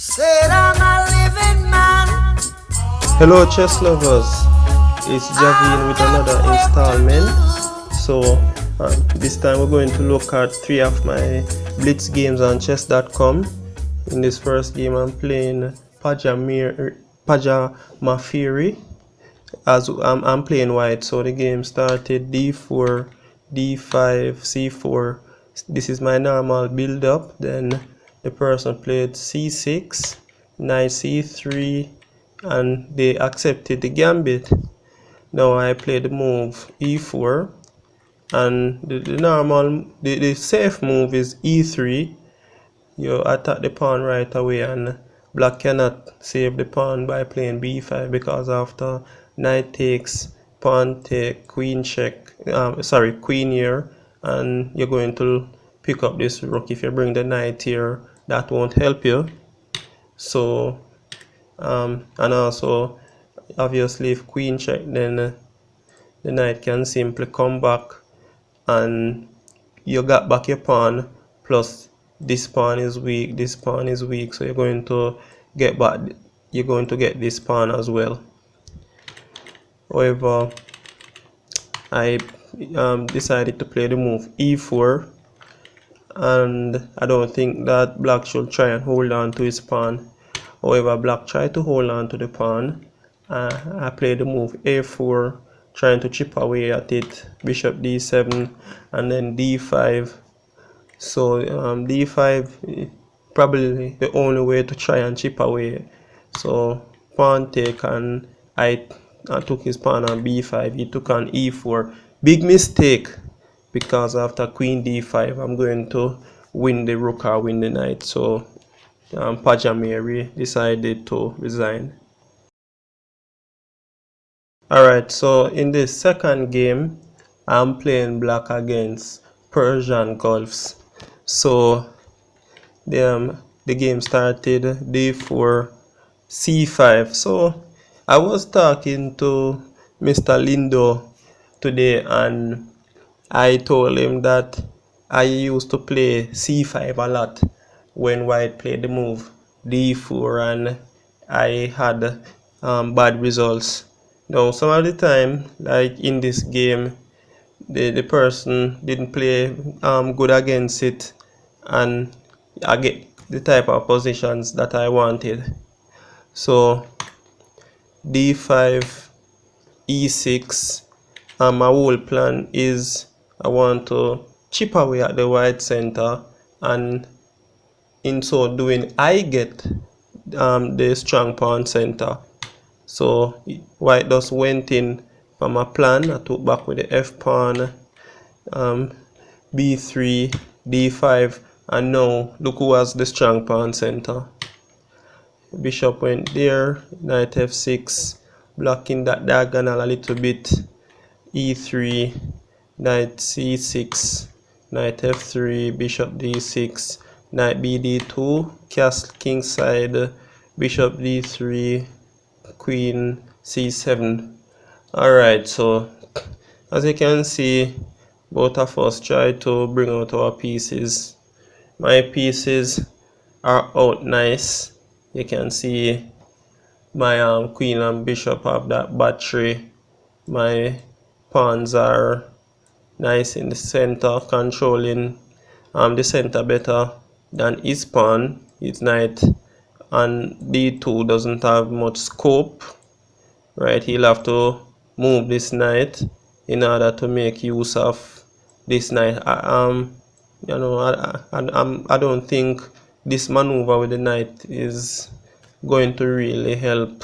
Said I'm a living man. Hello chess lovers, it's Javine with another installment. So this time we're going to look at 3 of my blitz games on chess.com. In this first game I'm playing pajamafairy, as I'm playing white. So the game started d4, d5, c4. This is my normal build up. Then the person played c6, knight c3, and they accepted the gambit. Now I play the move e4, and the safe move is e3. You attack the pawn right away, and black cannot save the pawn by playing b5, because after knight takes, pawn take, queen check, queen here, and you're going to pick up this rook. If you bring the knight here, that won't help you. So and also obviously if queen check, then the knight can simply come back and you got back your pawn, plus this pawn is weak, this pawn is weak, so you're going to get this pawn as well. However, I decided to play the move e4, and I don't think that black should try and hold on to his pawn. However, black tried to hold on to the pawn. I played the move a4, trying to chip away at it, bishop d7, and then d5. So d5 probably the only way to try and chip away. So pawn take, and I took his pawn on b5. He took on e4. Big mistake, because after queen d5 I'm going to win the rook or win the knight. So pajamafairy decided to resign. Alright, so in this second game I'm playing black against PersianGulfs. So the game started d4, c5. So I was talking to Mr. Lindo today, and I told him that I used to play c5 a lot when white played the move d4, and I had bad results. Now some of the time, like in this game, the person didn't play good against it, and I get the type of positions that I wanted. So d5, e6, my whole plan is I want to chip away at the white center, and in so doing I get the strong pawn center. So white just went in for my plan. I took back with the f pawn, b3, d5, and now look who has the strong pawn center. Bishop went there, knight f6, blocking that diagonal a little bit, e3, knight c6, knight f3, bishop d6, knight bd2, castle kingside, bishop d3, queen c7. Alright, so as you can see, both of us try to bring out our pieces. My pieces are out nice. You can see my queen and bishop have that battery. My pawns are nice in the center, controlling the center better than his pawn. His knight and d2 doesn't have much scope, right? He'll have to move this knight in order to make use of this knight. I don't think this maneuver with the knight is going to really help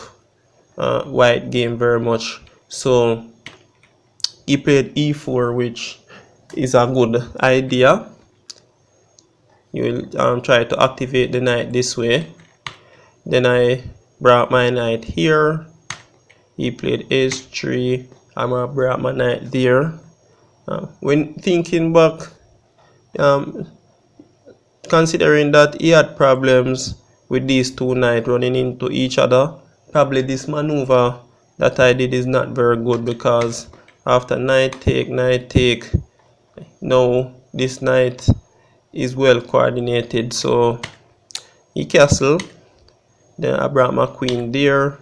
white game very much. So he played e4, which is a good idea. You will try to activate the knight this way. Then I brought my knight here. He played h3. I'm gonna bring my knight there. When thinking back, considering that he had problems with these two knights running into each other, probably this maneuver that I did is not very good, because after knight take, now this knight is well coordinated. So he castle, Then I brought my queen there.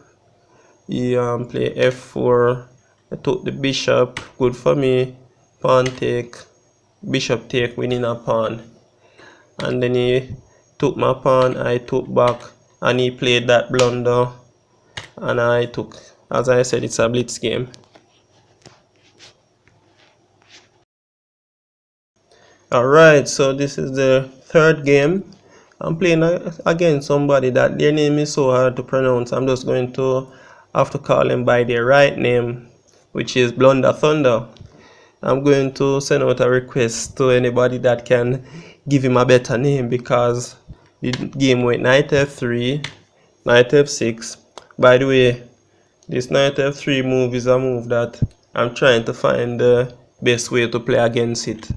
He play f4. I took the bishop, good for me. Pawn take, bishop take, winning a pawn. And then he took my pawn, I took back, and he played that blunder, and I took. As I said, it's a blitz game. Alright, so this is the third game. I'm playing against somebody that their name is so hard to pronounce. I'm just going to have to call them by their right name, which is Blunder Thunder. I'm going to send out a request to anybody that can give him a better name, because the game went knight f3, knight f6. By the way, this knight f3 move is a move that I'm trying to find the best way to play against it.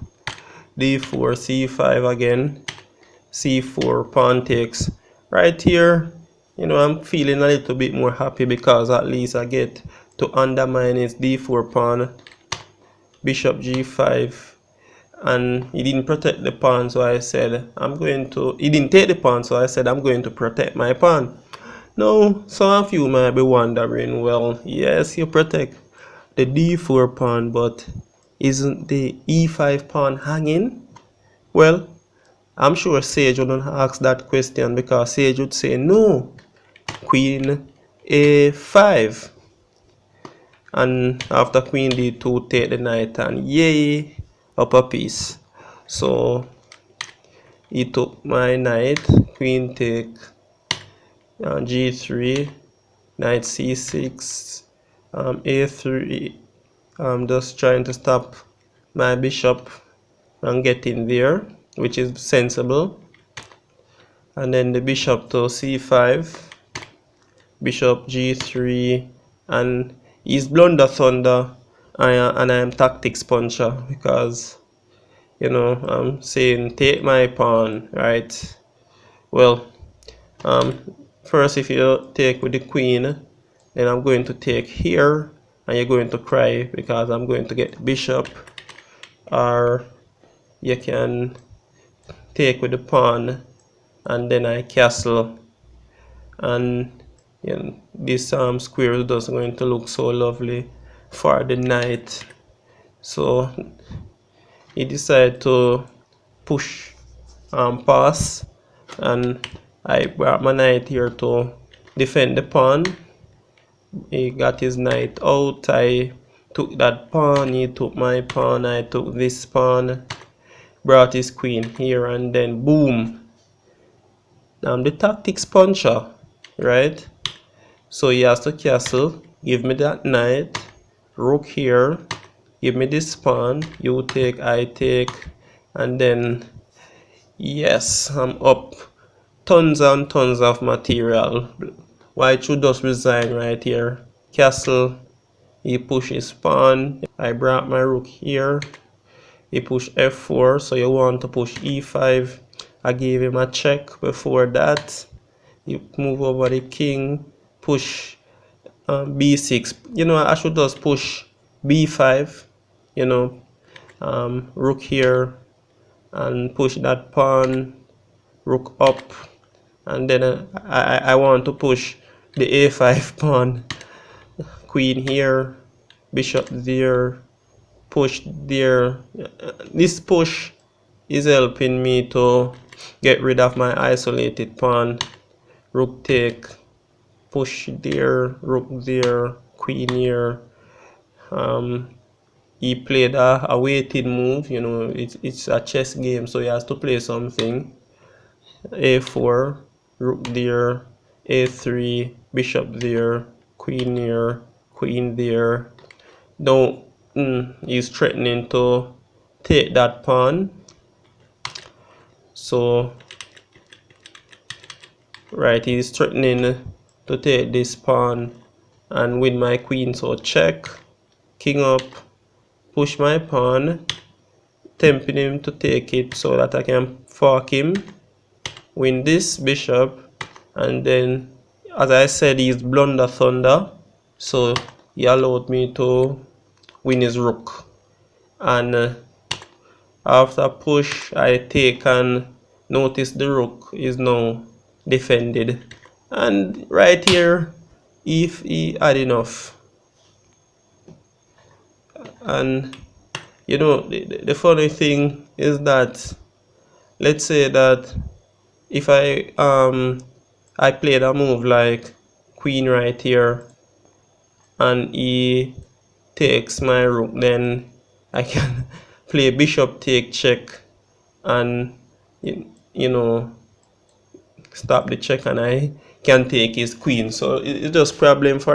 d4, c5 again, c4, pawn takes. Right here, you know, I'm feeling a little bit more happy because at least I get to undermine his d4 pawn. Bishop g5, and he didn't protect the pawn, so I said he didn't take the pawn, so I said I'm going to protect my pawn. Now, some of you might be wondering, well, yes, you protect the d4 pawn, but isn't the e5 pawn hanging? Well, I'm sure Sage wouldn't ask that question, because Sage would say no, queen a5. And after queen d2, take the knight, and yay, up a piece. So he took my knight, queen take, g3, knight c6, a3. I'm just trying to stop my bishop from getting there, which is sensible. And then the bishop to c5, bishop g3, and he's Blunder Thunder, and I am Tactics Puncher, because, you know, I'm saying take my pawn, right? Well, first, if you take with the queen, then I'm going to take here, and you're going to cry because I'm going to get the bishop. Or you can take with the pawn, and then I castle, and you know, this square is just going to look so lovely for the knight. So he decided to push pass, and I brought my knight here to defend the pawn. He got his knight out, I took that pawn, he took my pawn, I took this pawn, brought his queen here, and then boom, I'm the Tactics Puncher, right? So he has to castle, give me that knight, rook here, give me this pawn, you take, I take, and then yes, I'm up. Tons and tons of material. White should just resign right here. Castle, he pushes pawn, I brought my rook here, he pushed f4, so you want to push e5. I gave him a check before that. You move over the king, push b6. You know, I should just push b5, you know, rook here, and push that pawn, rook up, and then I want to push the a5 pawn, queen here, bishop there, push there. This push is helping me to get rid of my isolated pawn. Rook take, push there, rook there, queen here. He played a weighted move, you know, it's a chess game, so he has to play something. a4, rook there, a3, bishop there, queen here, queen there. Now he's threatening to take that pawn, so right, he's threatening to take this pawn and win my queen, so check, king up, push my pawn, tempting him to take it so that I can fork him, win this bishop, and then, as I said, he's Blunder Thunder, so he allowed me to win his rook. And after push, I take, and notice the rook is now defended. And right here, if he had enough, and you know, the funny thing is that, let's say that if I played a move like queen right here, and he takes my rook, then I can play bishop take check, and you know, stop the check, and I can take his queen. So it's just problem for